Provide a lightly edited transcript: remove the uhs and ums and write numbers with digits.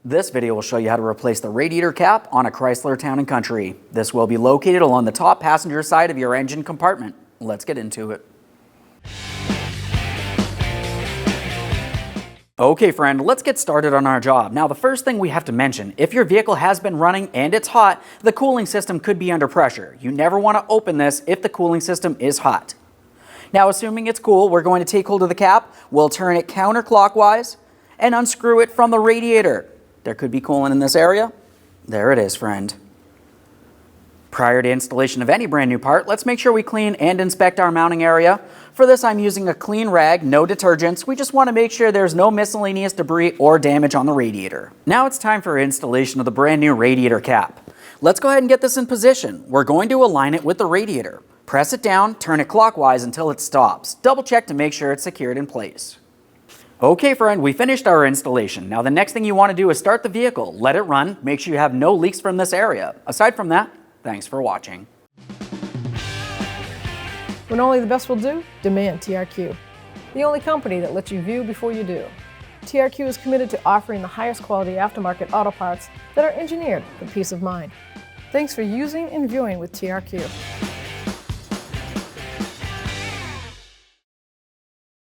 This video will show you how to replace the radiator cap on a Chrysler Town & Country. This will be located along the top passenger side of your engine compartment. Let's get into it. Okay friend, let's get started on our job. Now the first thing we have to mention, if your vehicle has been running and it's hot, the cooling system could be under pressure. You never want to open this if the cooling system is hot. Now assuming it's cool, we're going to take hold of the cap, we'll turn it counterclockwise and unscrew it from the radiator. There could be coolant in this area. There it is, friend. Prior to installation of any brand new part, let's make sure we clean and inspect our mounting area. For this, I'm using a clean rag, no detergents. We just want to make sure there's no miscellaneous debris or damage on the radiator. Now it's time for installation of the brand new radiator cap. Let's go ahead and get this in position. We're going to align it with the radiator. Press it down, turn it clockwise until it stops. Double check to make sure it's secured in place. Okay friend, we finished our installation. Now the next thing you want to do is start the vehicle. Let it run, make sure you have no leaks from this area. Aside from that, thanks for watching. When only the best will do, demand TRQ. The only company that lets you view before you do. TRQ is committed to offering the highest quality aftermarket auto parts that are engineered for peace of mind. Thanks for using and viewing with TRQ.